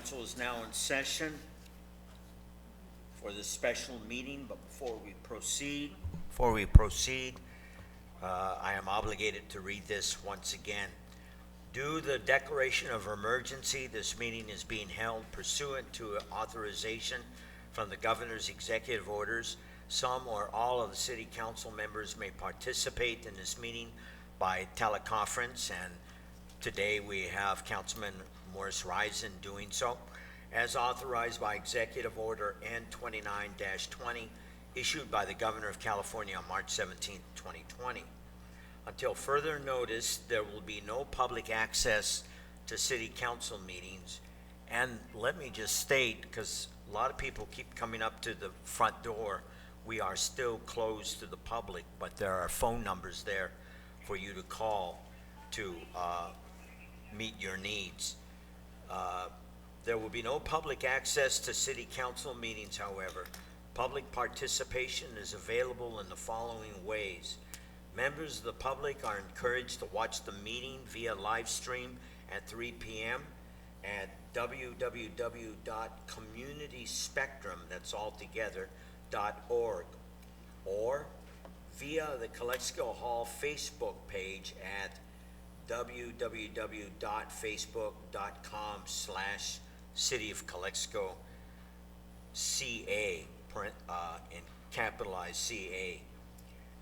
Council is now in session for this special meeting, but before we proceed, I am obligated to read this once again. Due to the declaration of emergency, this meeting is being held pursuant to authorization from the governor's executive orders. Some or all of the city council members may participate in this meeting by teleconference, and today we have Councilman Morris Risen doing so, as authorized by Executive Order N29-20, issued by the Governor of California on March 17, 2020. Until further notice, there will be no public access to city council meetings. And let me just state, because a lot of people keep coming up to the front door, we are still closed to the public, but there are phone numbers there for you to call to meet your needs. There will be no public access to city council meetings, however. Public participation is available in the following ways. Members of the public are encouraged to watch the meeting via live stream at 3 p.m. at www.communityspectrum, that's all together, .org, or via the Calexico Hall Facebook page at www.facebook.com/City of Calexico CA, in capitalized CA.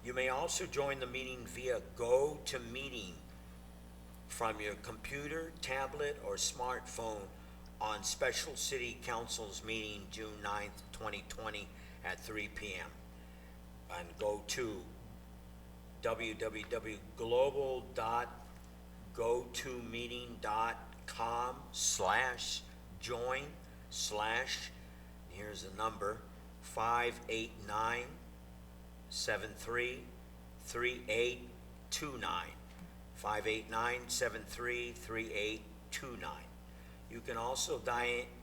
You may also join the meeting via GoToMeeting from your computer, tablet, or smartphone on special City Council's meeting June 9th, 2020 at 3 p.m. And go to www.gotomeeting.com/join/ here's the number 589-733829. 589-733829. You can also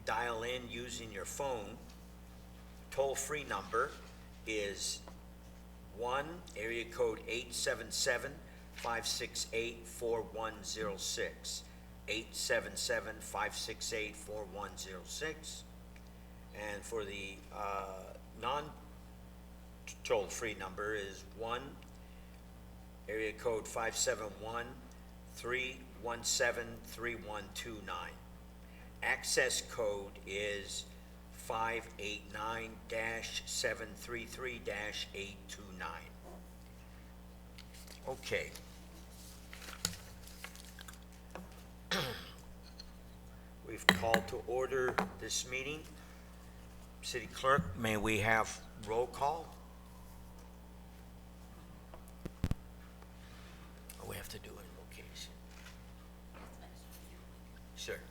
dial in using your phone. Toll-free number is 1 area code 877-568-4106. 877-568-4106. And for the non-toll-free number is 1 area code 571-317-3129. Access code is 589-733-829. Okay. We've called to order this meeting. City Clerk, may we have roll call? We have to do invocation. Sure.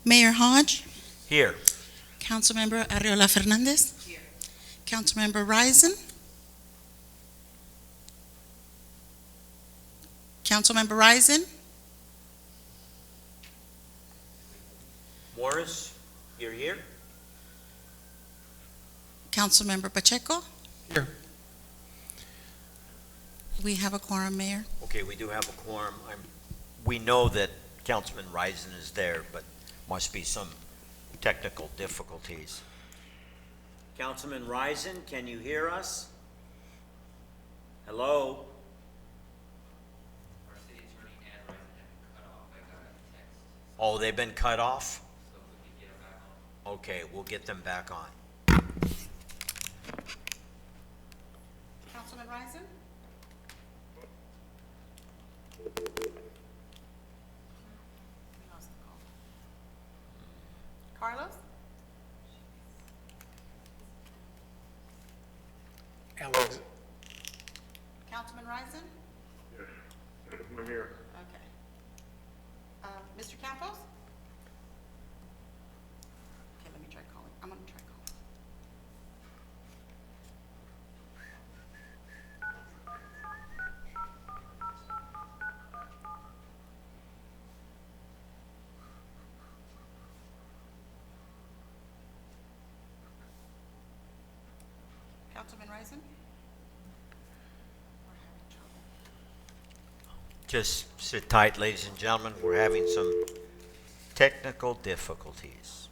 Mayor Hodge. Here. Councilmember Arriola Fernandez. Here. Councilmember Risen. Councilmember Risen. Morris, you're here? Councilmember Pacheco. Here. We have a quorum, Mayor. Okay, we do have a quorum. We know that Councilman Risen is there, but must be some technical difficulties. Councilman Risen, can you hear us? Hello? Our city attorney and Risen have been cut off. I got a text. Oh, they've been cut off? So if we can get them back on. Okay, we'll get them back on. Councilman Risen. Carlos. Alex. Councilman Risen. I'm here. Okay. Mr. Campos. Okay, let me try calling. I'm gonna try calling. Councilman Risen? We're having trouble. Just sit tight, ladies and gentlemen. We're having some technical difficulties.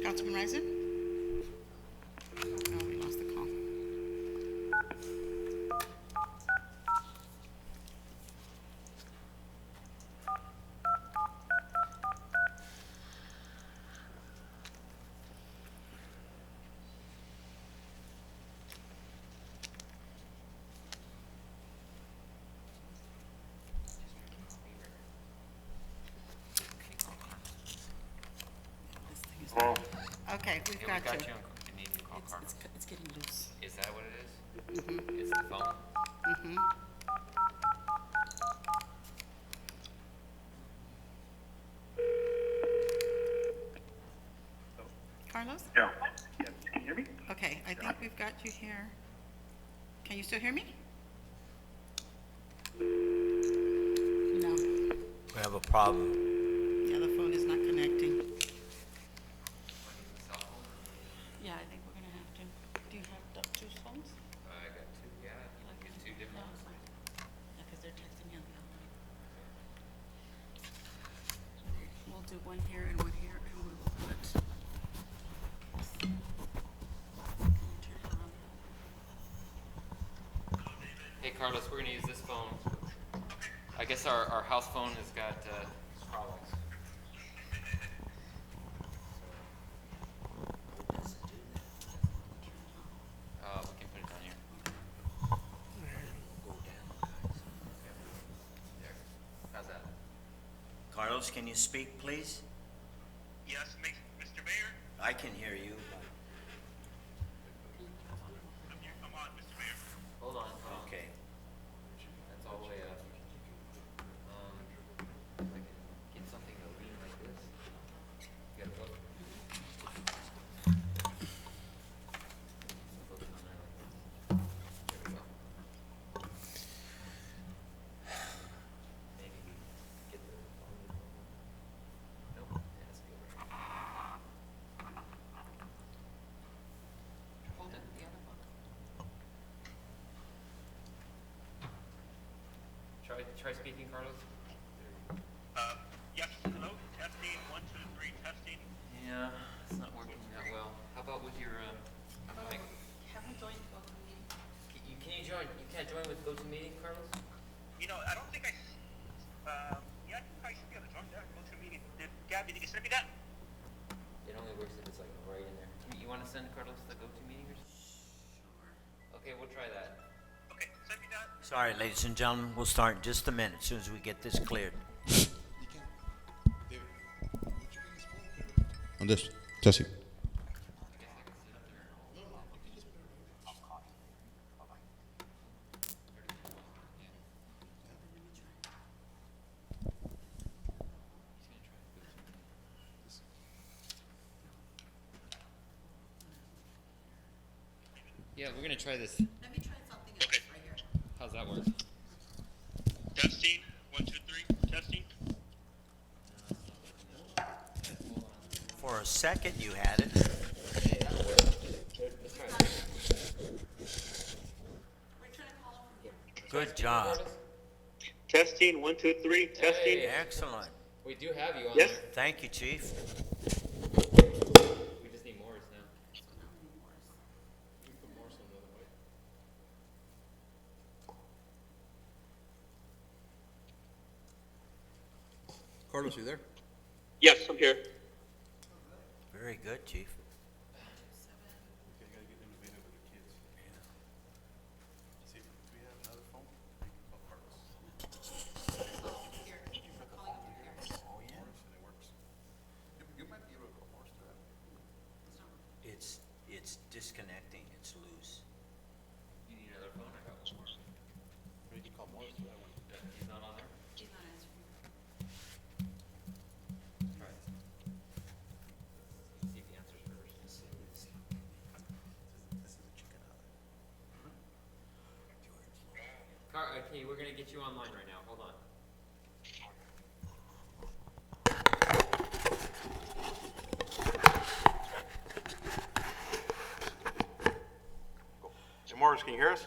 Councilman Reisner? Oh, we lost the call. This thing is Oh, Okay, we've Yeah, got we you. got you on, you need to call Carlos. It's getting loose. Is that what it is? It's the phone? Mm-hmm. Carlos? yeah. Yeah, can you hear me? Okay, I think we've got you here. Can you still hear me? No. We have a problem. Yeah, the phone is not connecting. Yeah, I think we're gonna have to. Do you have two phones? I got two, yeah, you can get two different ones. Yeah, because they're texting me on the other line. We'll do one here and one here, and we will put. Can you turn it on? Hey Carlos, we're gonna use this phone. I guess our house phone has got, problems. We can put it down here. There. How's that? Carlos, can you speak, please? Yes, Mr. Mayor? I can hear you. I'm on, Mr. Mayor. Hold on. Okay. That's all the way up. If I can get something to lean like this. You gotta look. Look on there like this. There we go. Maybe get the volume. Nope, it has to be over here. Hold it, the other phone. Try speaking, Carlos. Yes, hello, testing, 1, 2, 3, testing. Yeah, it's not working that well. How about with your mic? Have we joined both of these? Can you join? You can't join with GoToMeeting, Carlos? You know, I don't think yeah, I think I should be able to join that, go to a meeting. Gabby, did you send me that? It only works if it's like right in there. You want to send Carlos the GoToMeeting or something? Sure. Okay, we'll try that. Okay, send me that. Sorry, ladies and gentlemen. We'll start in just a minute as soon as we get this cleared. On this, testing. I guess I can sit up there. Yeah, we're gonna try this. Let me try something else Okay. right here. How's that work? Testing, 1, 2, 3, testing. For a second, you had it. Let's try it. We're trying to call him from here. Good job. Testing, 1, 2, 3, testing. Hey. Excellent. We do have you on Yes. there. Thank you, Chief. We just need Morris now. Carlos, you there? Yes, I'm here. Very good, Chief. Here, we're calling him from here. It's disconnecting. It's loose. You need another phone? I got one more. He's not on there? He's not answering. Try it. See if he answers first. Okay, we're gonna get you online right now. Hold on. Morris, can you hear us?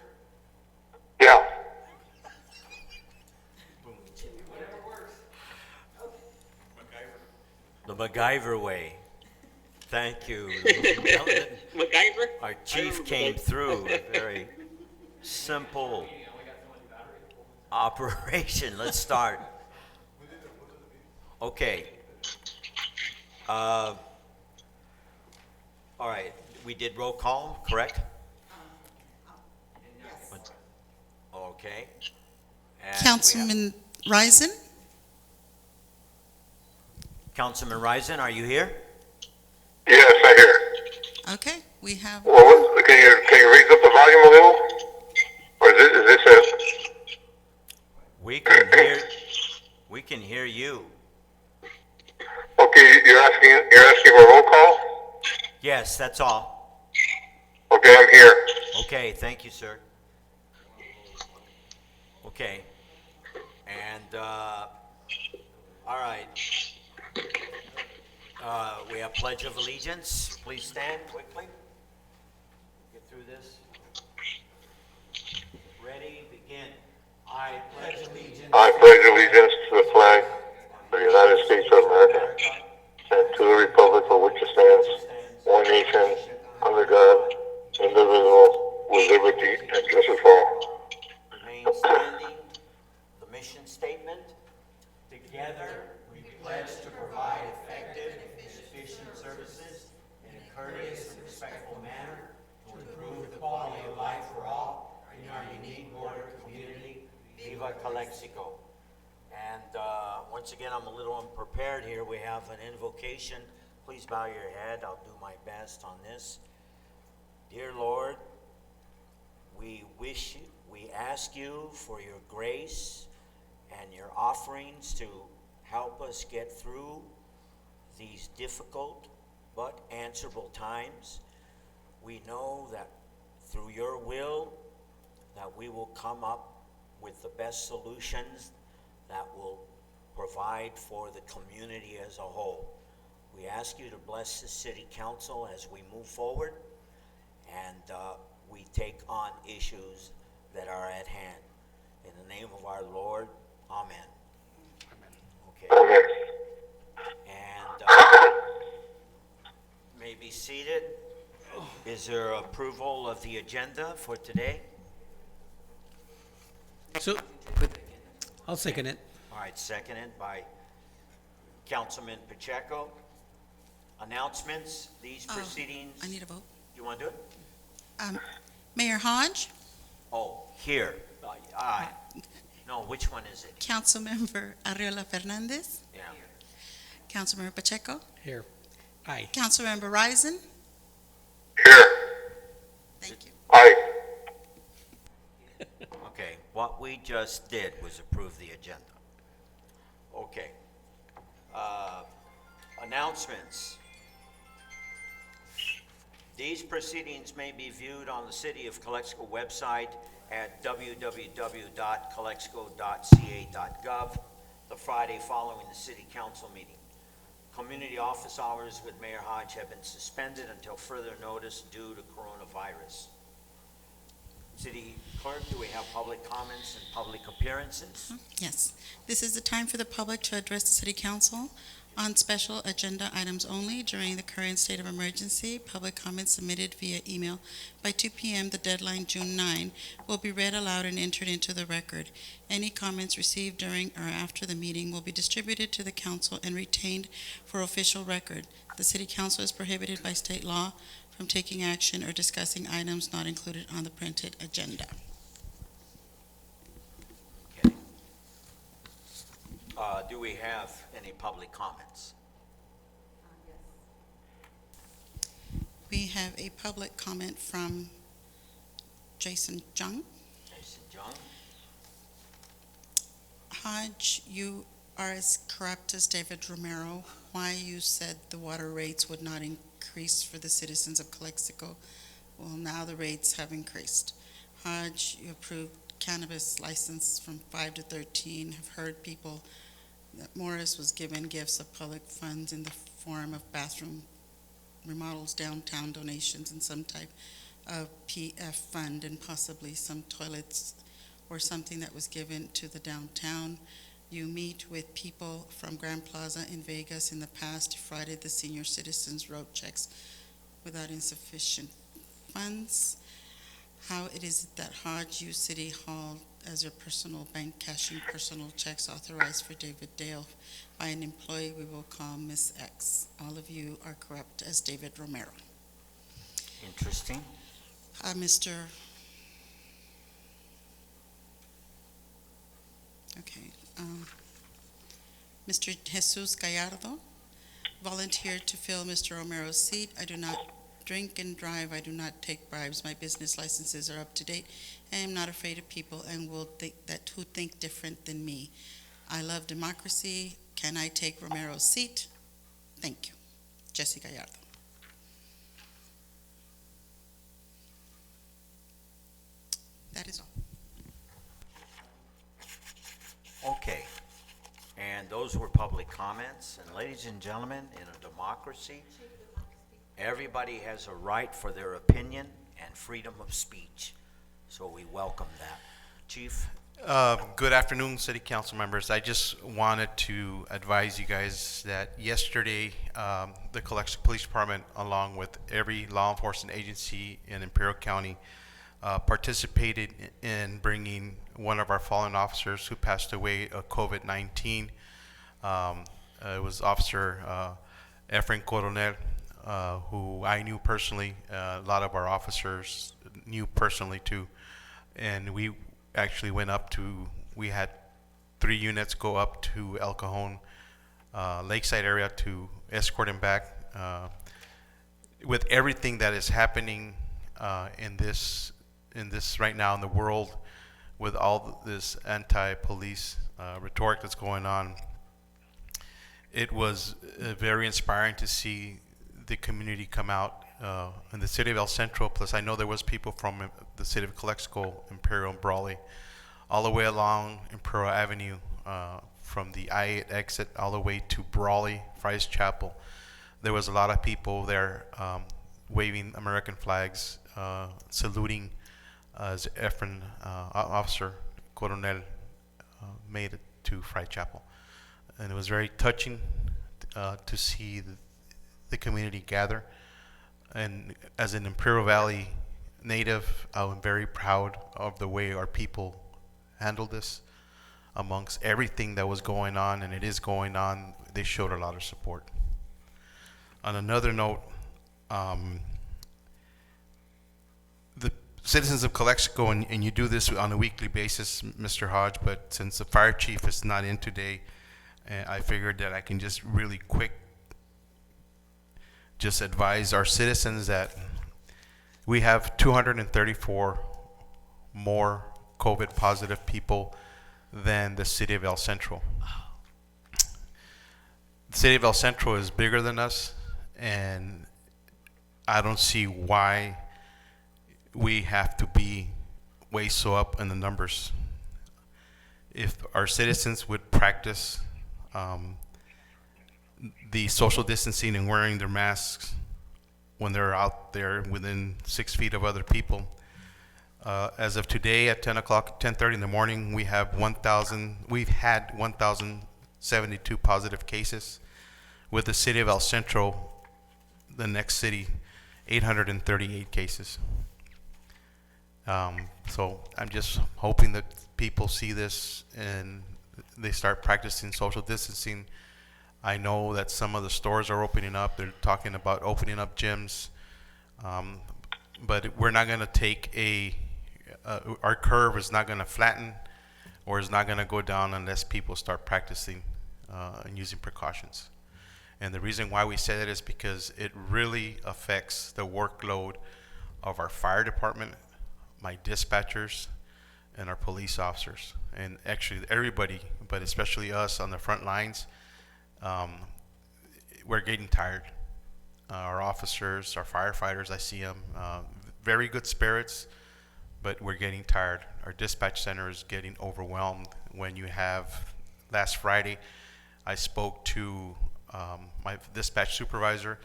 Yeah. The MacGyver way. Thank you, ladies and gentlemen. MacGyver? Our chief came through. A very simple operation. Let's start. Okay. All right. We did roll call, correct? Okay. And we have- Councilman Risen? Councilman Risen, are you here? Yes, I hear. Okay, we have, Well, can you raise up the volume a little? Or is this it? We can hear you. Okay, you're asking for a roll call? Yes, that's all. Okay, I'm here. Okay, thank you, sir. Okay. And, all right. We have Pledge of Allegiance. Please stand quickly. Get through this. Ready, begin. I pledge allegiance I pledge allegiance to the flag of the United States of America and to the republic for which it stands, one nation, under God, indivisible, with liberty and justice for all. remain standing. The mission statement. Together, we pledge to provide effective and efficient services in a courteous and respectful manner to improve the quality of life for all in our unique border community. Viva Calexico. And once again, I'm a little unprepared here. We have an invocation. Please bow your head. I'll do my best on this. Dear Lord, we ask you for your grace and your offerings to help us get through these difficult but answerable times. We know that through your will that we will come up with the best solutions that will provide for the community as a whole. We ask you to bless the city council as we move forward and we take on issues that are at hand. In the name of our Lord, amen. Okay. Amen. And may be seated. Is there approval of the agenda for today? So, I'll second it. All right, seconded by Councilman Pacheco. Announcements, these proceedings. I need a vote. You want to do it? Mayor Hodge, Oh, here. Aye. No, which one is it? Councilmember Arriola Fernandez, Yeah. Councilmember Pacheco, Here. Aye. Councilmember Risen. Here. Thank you. Aye. Okay, what we just did was approve the agenda. Okay. Announcements. These proceedings may be viewed on the City of Calexico website at www.calexico.ca.gov the Friday following the City Council meeting. Community office hours with Mayor Hodge have been suspended until further notice due to coronavirus. City Clerk, do we have public comments and public appearances? Yes, this is the time for the public to address the City Council on special agenda items only during the current state of emergency. Public comments submitted via email by 2 p.m., the deadline June 9, will be read aloud and entered into the record. Any comments received during or after the meeting will be distributed to the council and retained for official record. The City Council is prohibited by state law from taking action or discussing items not included on the printed agenda. Okay. Do we have any public comments? We have a public comment from Jason Jung. Jason Jung? Hodge, you are as corrupt as David Romero. Why you said the water rates would not increase for the citizens of Calexico? Well, now the rates have increased. Hodge, you approved cannabis license from 5 to 13. Have heard people that Morris was given gifts of public funds in the form of bathroom remodels, downtown donations, and some type of PF fund and possibly some toilets or something that was given to the downtown. You meet with people from Grand Plaza in Vegas in the past, defrauded the senior citizens, wrote checks without insufficient funds. How it is that Hodge used City Hall as your personal bank, cashing personal checks authorized for David Dale by an employee we will call Miss X. All of you are corrupt as David Romero. Interesting. Mr. Okay, Mr. Jesus Gallardo volunteered to fill Mr. Romero's seat. I do not drink and drive. I do not take bribes. My business licenses are up to date. I am not afraid of people and will think that who think different than me. I love democracy. Can I take Romero's seat? Thank you. Jesse Gallardo. That is all. Okay. And those were public comments. And ladies and gentlemen, in a democracy, everybody has a right for their opinion and freedom of speech. So we welcome that. Chief? Good afternoon, City Council members. I just wanted to advise you guys that yesterday, the Calexico Police Department, along with every law enforcement agency in Imperial County, participated in bringing one of our fallen officers who passed away of COVID-19. It was Officer Efren Coronel, who I knew personally. A lot of our officers knew personally too. And we actually went up to, we had 3 units go up to El Cajon Lakeside area to escort him back. With everything that is happening in this right now in the world, with all this anti-police rhetoric that's going on, it was very inspiring to see the community come out in the city of El Centro. Plus, I know there was people from the city of Calexico, Imperial, and Brawley, all the way along Imperial Avenue, from the I-8 exit all the way to Brawley, Fry's Chapel. There was a lot of people there waving American flags, saluting as Efren, Officer Coronel, made it to Fry Chapel. And it was very touching to see the community gather. And as an Imperial Valley native, I'm very proud of the way our people handled this. Amongst everything that was going on, and it is going on, they showed a lot of support. On another note, the citizens of Calexico, and you do this on a weekly basis, Mr. Hodge, but since the fire chief is not in today, I figured that I can just really quick just advise our citizens that we have 234 more COVID positive people than the city of El Centro. The city of El Centro is bigger than us, and I don't see why we have to be way so up in the numbers. If our citizens would practice the social distancing and wearing their masks when they're out there within 6 feet of other people. As of today at 10:30 in the morning, we've had 1,072 positive cases. With the city of El Centro, the next city, 838 cases. So I'm just hoping that people see this and they start practicing social distancing. I know that some of the stores are opening up. They're talking about opening up gyms. But we're not going to take our curve is not going to flatten or is not going to go down unless people start practicing and using precautions. And the reason why we say that is because it really affects the workload of our fire department, my dispatchers, and our police officers. And actually everybody, but especially us on the front lines, we're getting tired. Our officers, our firefighters, I see them, very good spirits, but we're getting tired. Our dispatch center is getting overwhelmed. When you have, last Friday, I spoke to my dispatch supervisor,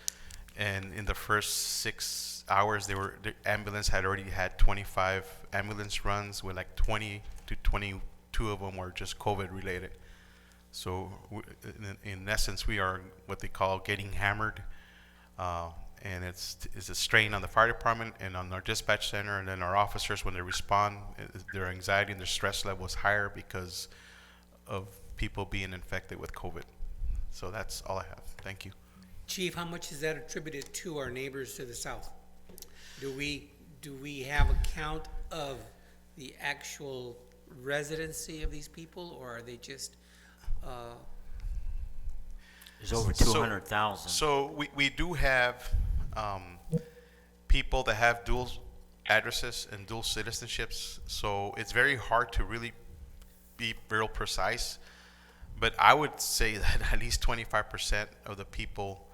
and in the first 6 hours, the ambulance had already had 25 ambulance runs, with like 20 to 22 of them were just COVID related. So in essence, we are what they call getting hammered, and it's a strain on the fire department and on our dispatch center, and then our officers, when they respond, their anxiety and their stress level is higher because of people being infected with COVID. So that's all I have. Thank you. Chief, how much is that attributed to our neighbors to the south? Do we have a count of the actual residency of these people, or are they just, There's over So- 200,000. So we do have people that have dual addresses and dual citizenships. So it's very hard to really be real precise. But I would say that at least 25% of the people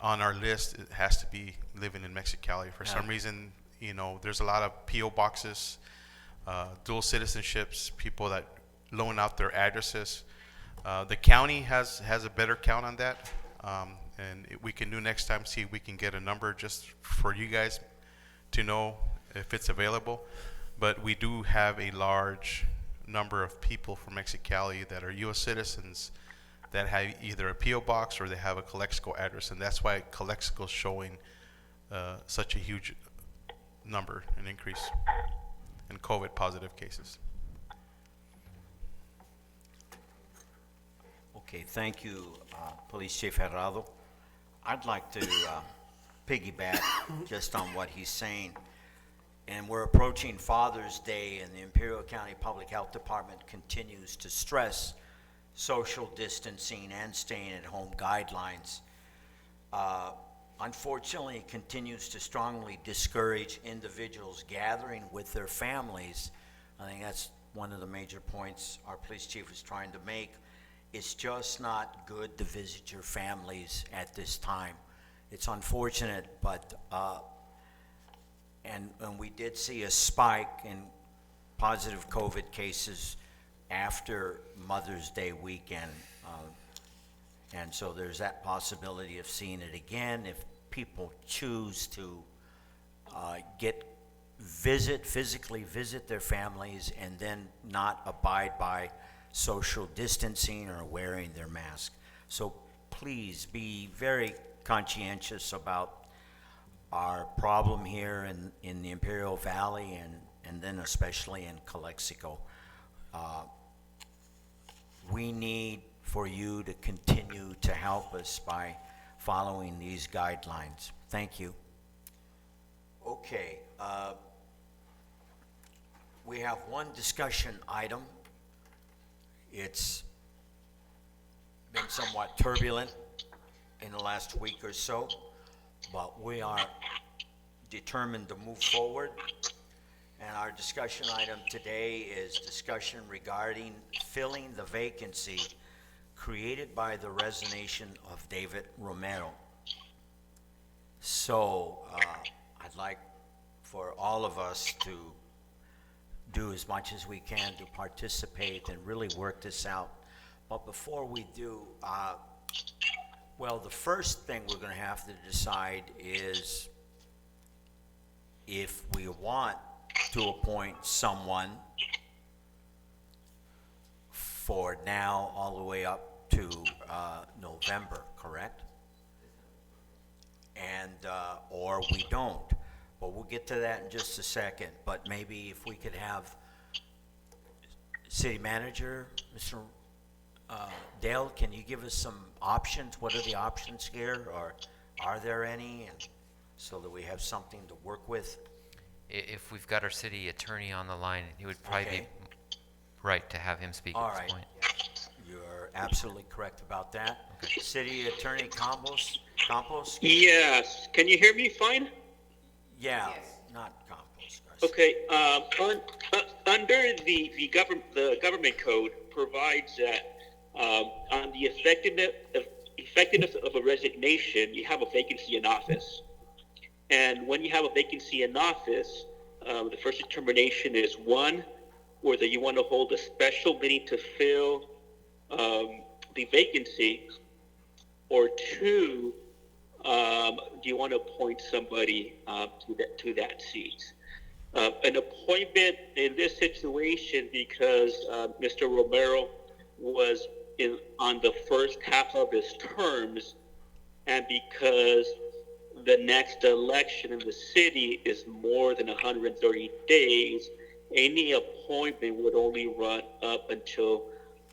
on our list, it has to be living in Mexicali. For some reason, there's a lot of P.O. boxes, dual citizenships, people that loan out their addresses. The county has a better count on that, and we can do next time, see if we can get a number just for you guys to know if it's available. But we do have a large number of people from Mexicali that are U.S. citizens that have either a P.O. box or they have a Calexico address, and that's why Calexico is showing such a huge number, an increase in COVID positive cases. Okay, thank you, Police Chief Herrado. I'd like to piggyback just on what he's saying. And we're approaching Father's Day, and the Imperial County Public Health Department continues to stress social distancing and staying at home guidelines. Unfortunately, it continues to strongly discourage individuals gathering with their families. I think that's one of the major points our police chief is trying to make. It's just not good to visit your families at this time. It's unfortunate, but and we did see a spike in positive COVID cases after Mother's Day weekend. And so there's that possibility of seeing it again if people choose to physically visit their families and then not abide by social distancing or wearing their mask. So please be very conscientious about our problem here in the Imperial Valley and then especially in Calexico. We need for you to continue to help us by following these guidelines. Thank you. Okay, we have one discussion item. It's been somewhat turbulent in the last week or so, but we are determined to move forward. And our discussion item today is discussion regarding filling the vacancy created by the resignation of David Romero. So I'd like for all of us to do as much as we can to participate and really work this out. But before we do, well, the first thing we're going to have to decide is if we want to appoint someone for now all the way up to November, correct? And or we don't. But we'll get to that in just a second. But maybe if we could have City Manager, Mr. Dale, can you give us some options? What are the options here, or are there any? And so that we have something to work with. If we've got our city attorney on the line, it would probably Okay. be right to have him speak All at right. this point. You're absolutely correct about that. Okay. City Attorney Campos? Yes. Can you hear me fine? Yeah, not Campos. Okay. Under the government code provides that on the effectiveness of a resignation, you have a vacancy in office. And when you have a vacancy in office, the first determination is one, whether you want to hold a special meeting to fill the vacancy, or two, do you want to appoint somebody to that seat? An appointment in this situation, because Mr. Romero was on the first half of his terms, and because the next election in the city is more than 130 days, any appointment would only run up until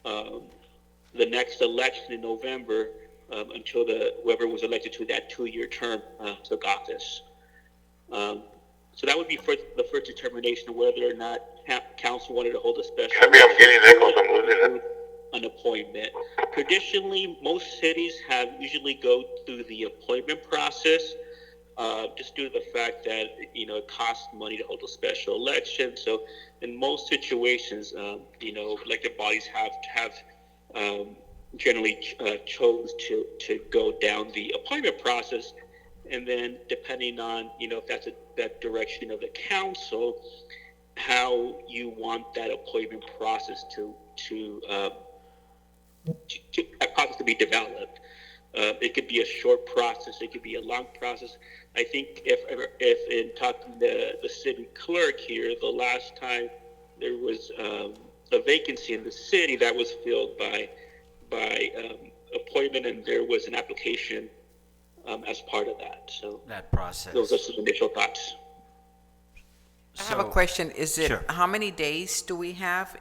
the next election in November, until whoever was elected to that 2-year term took office. So that would be the first determination of whether or not council wanted to hold a special. Happy, I'm getting echoes, I'm losing it. An appointment. Traditionally, most cities have usually go through the appointment process, just due to the fact that it costs money to hold a special election. So, in most situations, elected bodies have generally chose to go down the appointment process, and then depending on if that's that direction of the council, how you want that appointment process to be developed. It could be a short process. It could be a long process. I think if in talking to the city clerk here, the last time there was a vacancy in the city that was filled by appointment, and there was an application as part of that. So That process. those are some initial thoughts. I have a question. Is it, Sure. how many days do we have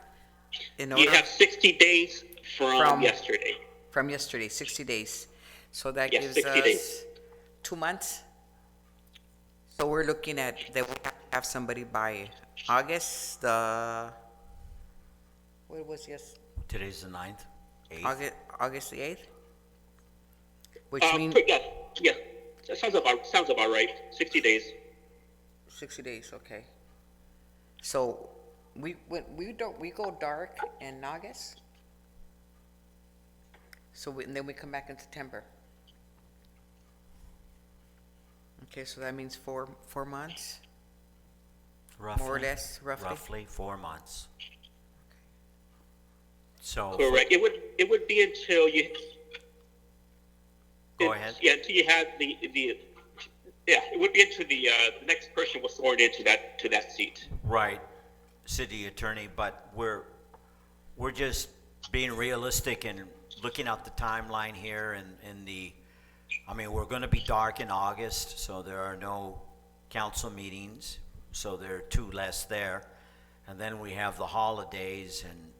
in order? You have 60 days from From- yesterday. From yesterday, 60 days. So that Yes, gives 60 us days. 2 months. So we're looking at, that we have somebody by August, what was Today's the 9th, 8th. August the 8th? Which means Yeah, that sounds about right. 60 days. 60 days, okay. So we go dark in August? So and then we come back in September. Okay, so that means 4 months, Roughly, more or less, roughly? Roughly 4 months. So. Correct. It would be until you. Go ahead. Yeah, until you had it would be until the next person was sworn into that seat. Right, city attorney, but we're just being realistic and looking at the timeline here and we're gonna be dark in August, so there are no council meetings, so there are 2 less there. And then we have the holidays, and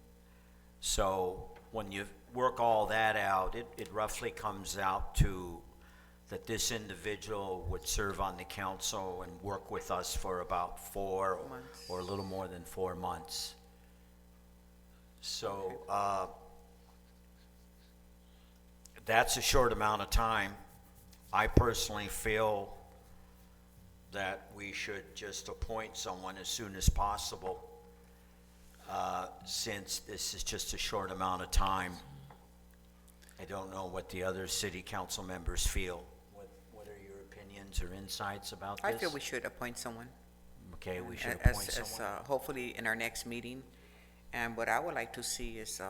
so when you work all that out, it roughly comes out to that this individual would serve on the council and work with us for about 4 months. or a little more than 4 months. So, that's a short amount of time. I personally feel that we should just appoint someone as soon as possible, since this is just a short amount of time. I don't know what the other city council members feel. What are your opinions or insights about this? I feel we should appoint someone. Okay, we should as- appoint as, someone. hopefully in our next meeting. And what I would like to see is,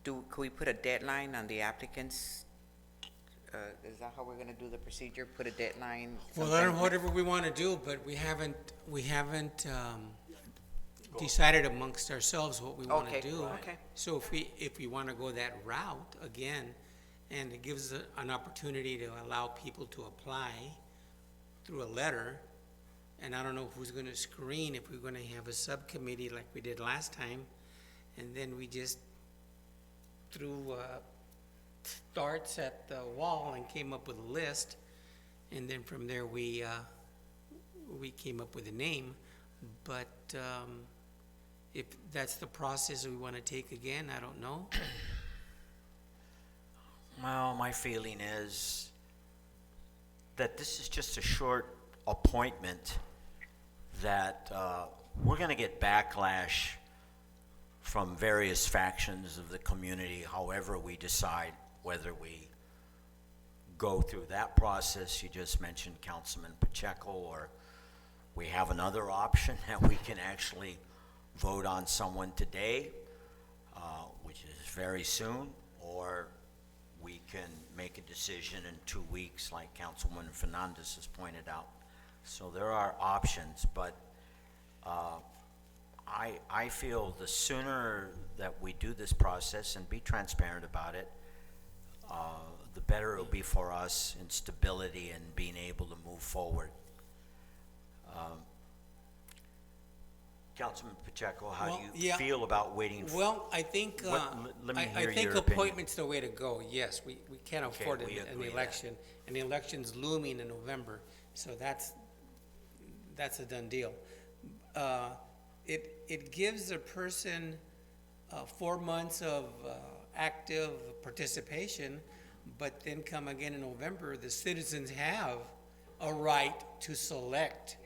could we put a deadline on the applicants? Is that how we're gonna do the procedure? Put a deadline? Well, sometime- whatever we want to do, but we haven't decided amongst ourselves what we want to Okay, do. okay. So if we want to go that route again, and it gives an opportunity to allow people to apply through a letter, and I don't know who's going to screen, if we're going to have a subcommittee like we did last time, and then we just threw darts at the wall and came up with a list, and then from there we came up with a name. But if that's the process we want to take again, I don't know. Well, my feeling is that this is just a short appointment, that we're going to get backlash from various factions of the community, however we decide whether we go through that process. You just mentioned Councilman Pacheco, or we have another option that we can actually vote on someone today, which is very soon, or we can make a decision in 2 weeks, like Councilwoman Fernandez has pointed out. So there are options, but I feel the sooner that we do this process and be transparent about it, the better it'll be for us in stability and being able to move forward. Councilman Pacheco, how Well, do you yeah. feel about waiting? Well, I think, let me I hear think your opinion. appointment's the way to go, yes. We can't Okay, afford we an agree that. election, and the election's looming in November, so that's a done deal. It gives a person 4 months of active participation, but then come again in November, the citizens have a right to select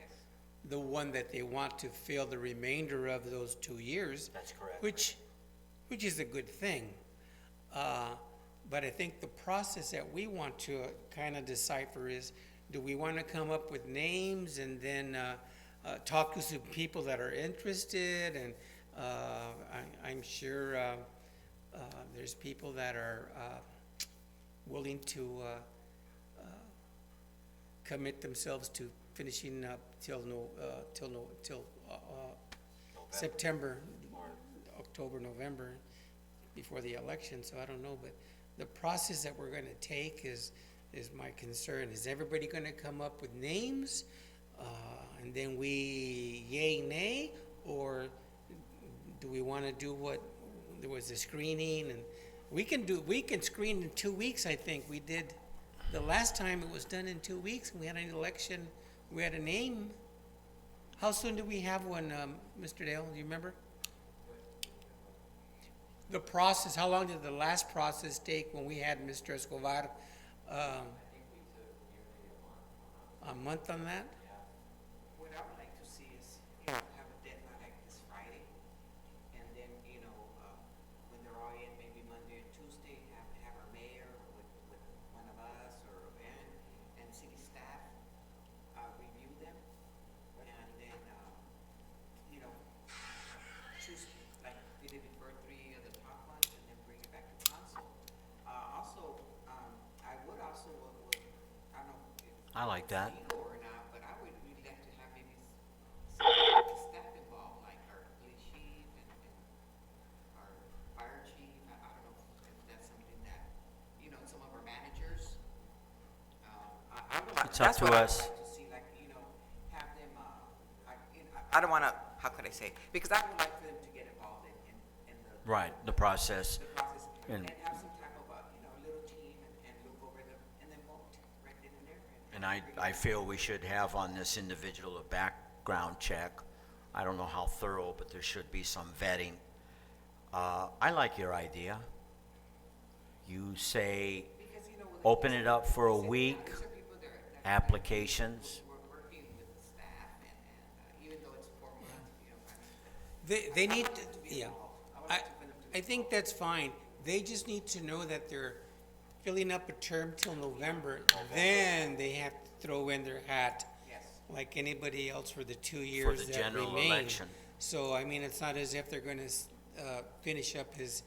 the one that they want to fill the remainder of those 2 years. That's correct. Which is a good thing. But I think the process that we want to kind of decipher is, do we want to come up with names and then talk to some people that are interested? And I'm sure there's people that are willing to commit themselves to finishing up till September, October, November, before the election. So I don't know, but the process that we're going to take is my concern. Is everybody going to come up with names, and then we yay nay, or do we want to do what there was a screening, and we can screen in 2 weeks. I think we did the last time. It was done in 2 weeks, and we had an election. We had a name. How soon do we have one, Mr. Dale? Do you remember? The process, how long did the last process take when we had Mr. Escobar? A month on that? What I would like to see is, have a deadline like this Friday, and then, when they're all in, maybe Monday or Tuesday, have our mayor with one of us, or and city staff, review them, and then, choose, like, they did before, 3 of the top ones, and then bring it back to council. Also, I would also, I don't know if I like that. legal or not, but I would really like to have maybe some staff involved, like our police chief and our fire chief. I don't know if that's something that, some of our managers. I would like, It's up that's to what I us. would like to see, like, have them, I don't wanna, how could I say? Because I would like for them to get involved in the. Right, the process. The process, And- and have some type of, little team and look over them, and then vote right then and there. And I feel we should have on this individual a background check. I don't know how thorough, but there should be some vetting. I like your idea. You say, Because, with open it up for a week, these are people that applications. we're working with the staff, and even though it's 4 months, They need to, yeah. I think that's fine. They just need to know that they're filling up a term till November. Then they have to throw in their hat yes. like anybody else for the 2 years the that general remain. election. So, I mean, it's not as if they're gonna finish up his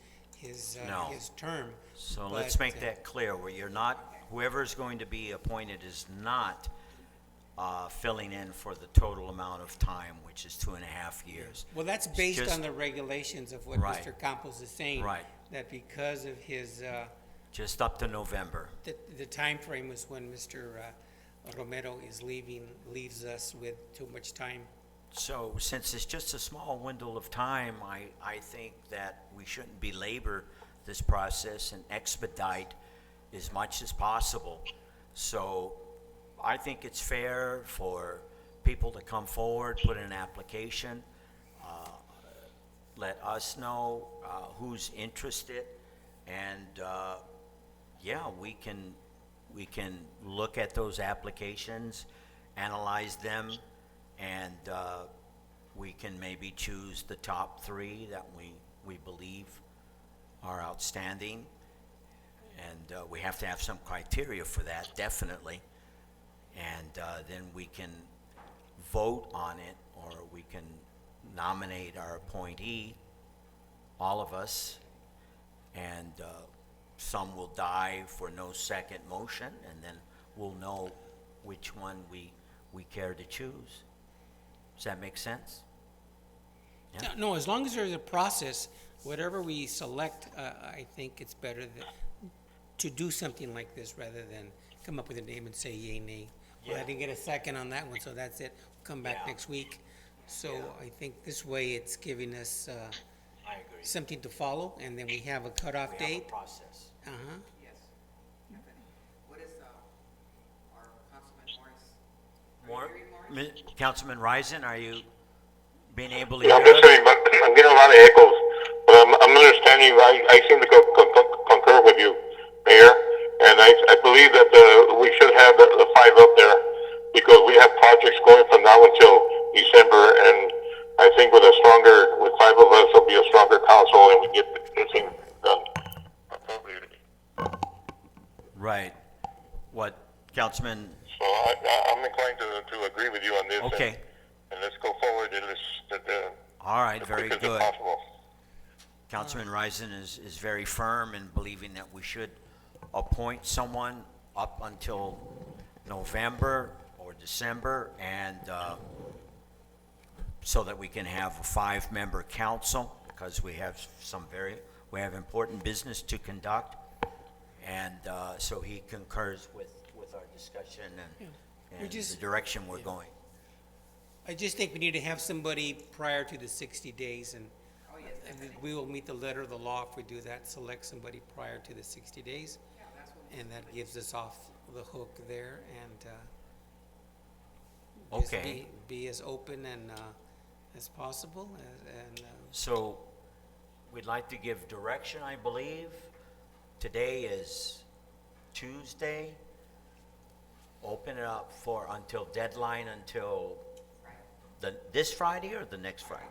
No. term. So let's But, make that clear, where you're not, whoever's going to be appointed is not filling in for the total amount of time, which is 2.5 years. Well, that's It's based just- on the regulations of what Right. Mr. Campos is saying. Right. That because of his, Just up to November. the timeframe was when Mr. Romero leaves us with too much time. So since it's just a small window of time, I think that we shouldn't belabor this process and expedite as much as possible. So I think it's fair for people to come forward, put in an application, let us know who's interested, and yeah, we can look at those applications, analyze them, and we can maybe choose the top 3 that we believe are outstanding. And we have to have some criteria for that, definitely. And then we can vote on it, or we can nominate our appointee, all of us, and some will die for no second motion, and then we'll know which one we care to choose. Does that make sense? Yeah. No, as long as there's a process, whatever we select, I think it's better to do something like this rather than come up with a name and say yay, nay. Well, I Yeah. didn't get a second on that one, so that's it. Come back Yeah. next week. So I think this way it's giving us I agree. something to follow, and then we have a cutoff We have a date. process. Uh-huh. Yes. What is, our Councilman Morris? More, Councilman Risen, are you being able to Yeah, I'm hear us? listening, but I'm getting a lot of echoes. But I'm understanding, I seem to concur with you, Mayor. And I believe that we should have the five up there because we have projects going from now until December. And I think with five of us, will be a stronger council and we get this thing done appropriately. Right. What, Councilman? So I'm inclined to agree with you on this. Okay. And let's go forward and All right, as very quick as good. possible. Councilman Risen is very firm in believing that we should appoint someone up until November or December, and so that we can have a five-member council, because we have important business to conduct, and so he concurs with our discussion and the direction we're going. I just think we need to have somebody prior to the 60 days, and we will meet the letter of the law if we do that, select somebody prior to the 60 days. And that gives us off the hook there, and just Okay. be as open and as possible, and So we'd like to give direction, I believe. Today is Tuesday. Open it up until this Friday or the next Friday?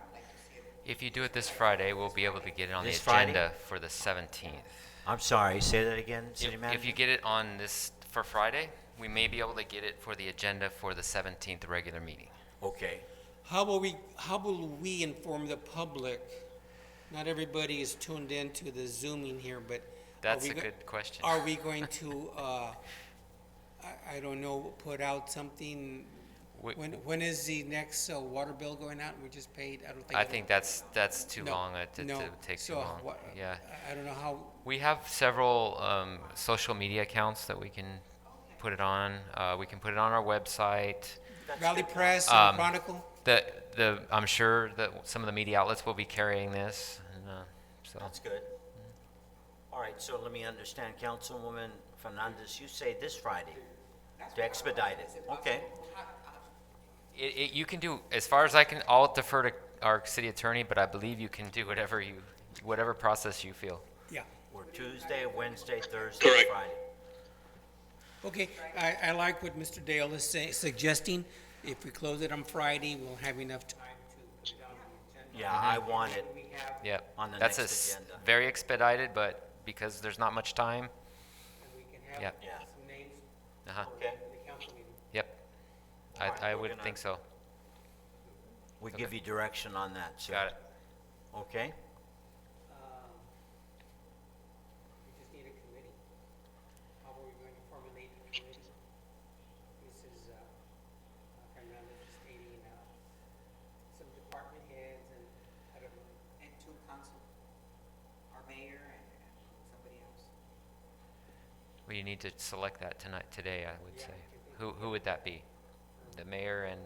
If you do it this Friday, we'll be able to get it on the This Friday? agenda for the 17th. I'm sorry, say that again, City If Manager? you get it on this for Friday, we may be able to get it for the agenda for the 17th regular meeting. Okay. how will we inform the public? Not everybody is tuned in to the Zooming here, but That's we a good question. are we going to, I don't know, put out something? We- When is the next water bill going out? We just paid, I don't think. I think that's too No, long, to no. take too So long. what- Yeah. I don't know how, We have several social media accounts that we can put it on. We can put it on our website. Valley Press Um, and Chronicle? I'm sure that some of the media outlets will be carrying this, and, so. That's good. All right, so let me understand, Councilwoman Fernandez, you say this Friday to expedite it. Okay. You can do, as far as I can, I'll defer to our city attorney, but I believe you can do whatever process you feel. Yeah. We're Tuesday, Wednesday, Thursday, Correct. Friday. Okay, I like what Mr. Dale is suggesting. If we close it on Friday, we'll have enough time to put it on the agenda. Yeah, I want it. We have, Yep. On the That's next agenda. very expedited, but because there's not much time, and we can have Yep. Yeah. some names uh-huh, for Okay. the council meeting. yep. Alright, I we're would gonna- think so. We give you direction on that, sir. Got it. Okay? We just need a committee. How are we going to formulate a committee? Mrs. Fernandez is stating, some department heads and, I don't know. And two council, our mayor and somebody else. Well, you need to select that today, I would say. Who would that be? The mayor and,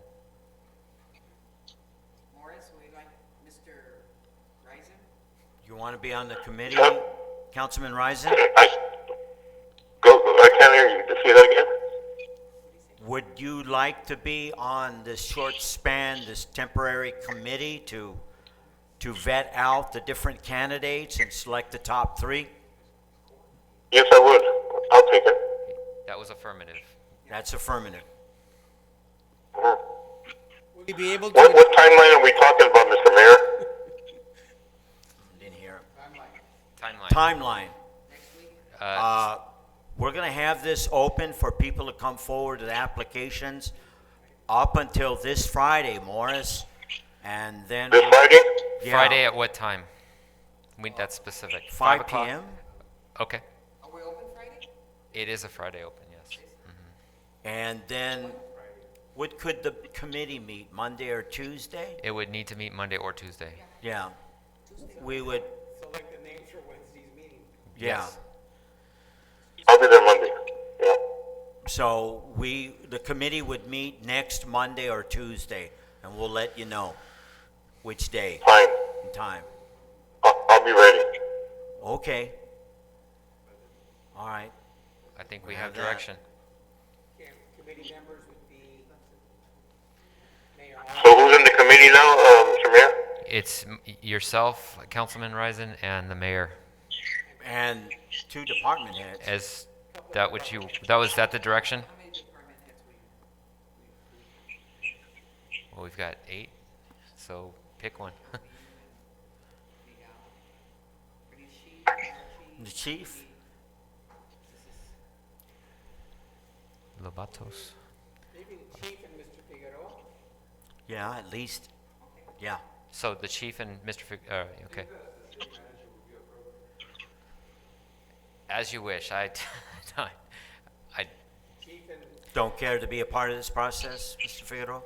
Morris, would you like Mr. Risen? You want to be on the committee, Yeah. Councilman Risen? I can't hear you. Say that again? Would you like to be on this short span, this temporary committee to vet out the different candidates and select the top three? Yes, I would. I'll take it. that was affirmative. That's affirmative. Mhm. Will we be able What to, timeline are we talking about, Mr. Mayor? Didn't hear. Timeline. Timeline. Uh, We're going to have this open for people to come forward with applications up until this Friday, Morris. And then. This Friday? Yeah, Friday at what time? That's specific. 5 o'clock? p.m. Okay. It is a Friday open, yes. And then, what could the committee meet, Monday or Tuesday? It would need to meet Monday or Tuesday. Yeah. We would, Select the names for Wednesday's meeting. yeah. Yes. I'll be there Monday. Yeah. So the committee would meet next Monday or Tuesday, and we'll let you know which day Fine. and time. I'll be ready. Okay. All right. I think we We have have that. direction. Committee members would be Mayor So who's in the committee now, Mr. Mayor? It's yourself, Councilman Risen, and the mayor. And 2 department heads. As was that the direction? Well, we've got 8, so pick one. The chief? Lobatos. Maybe the chief and Mr. Figueroa? Yeah, at least. Yeah. So the chief and Mr. Okay. As you wish. I Chief and Don't care to be a part of this process, Mr. Figueroa?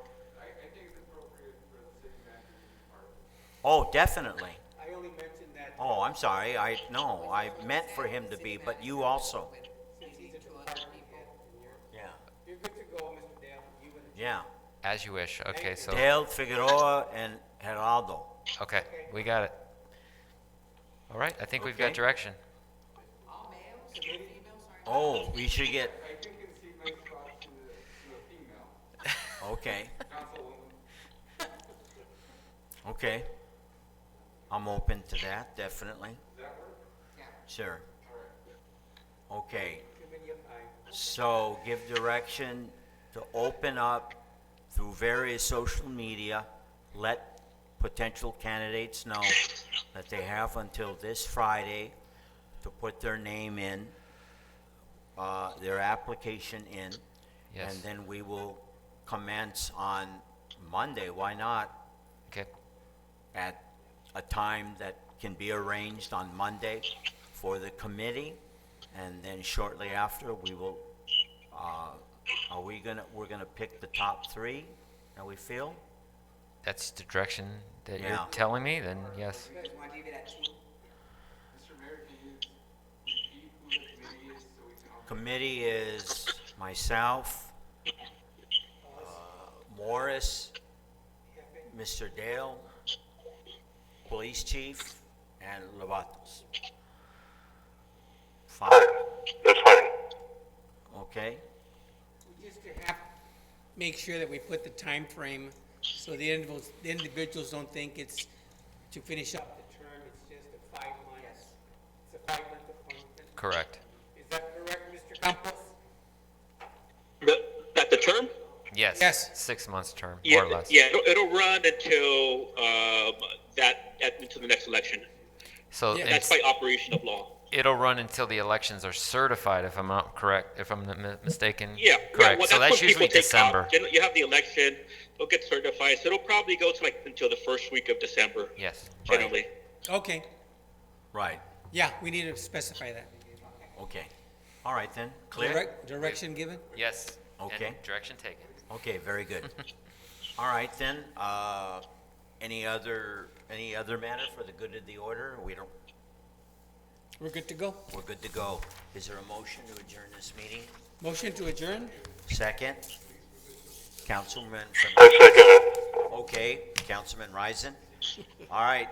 Oh, definitely. I only mentioned that Oh, I'm sorry. I meant for him to be, but you also. since he's a department head, and Yeah. you're good to go, Mr. Dale, you and the Yeah. as you wish. Okay, so Dale, Figueroa, and Geraldo. okay, we got it. All right, I think we've got Okay. direction. Oh, we should get. Okay. Okay. I'm open to that, definitely. Sure. Okay. committee of 5. So give direction to open up through various social media, let potential candidates know that they have until this Friday to put their name in, their application in, Yes. and then we will commence on Monday, why not, Okay. at a time that can be arranged on Monday for the committee, and then shortly after, we will, we're gonna pick the top 3 that we feel? That's the direction that you're Yeah. telling me, then yes. You guys want to leave it at 2? Committee is myself, Morris, Mr. Dale, Police Chief, and Lovatos. Fine. 5, That's fine. okay? Just to have, make sure that we put the time frame so the individuals don't think it's to finish up the term, it's just a 5 months. It's a 5-month appointment. Correct. Is that correct, Mr. Campos? At the term? Yes. Yes. 6 months term, Yeah, more or less. yeah, it'll run until until the next election. So Yeah. That's by operation of law. it'll run until the elections are certified, if I'm not correct, if I'm not mistaken. Yeah, Correct. well, So that's that's when usually people take December. off. Then you have the election, it'll get certified, so it'll probably go to until the first week of December, Yes. generally. Okay, Right, yeah, we need to specify that. okay. All right then, clear? Direction given? Yes. Okay. And direction taken. Okay, very good. All right then, any other matter for the good of the order? We're good to go. We're good to go. Is there a motion to adjourn this meeting? Motion to adjourn? Second? Councilman I second it. Okay, Councilman Risen. All right.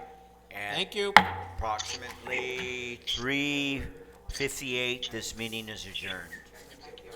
And Thank you. approximately 3:58, this meeting is adjourned.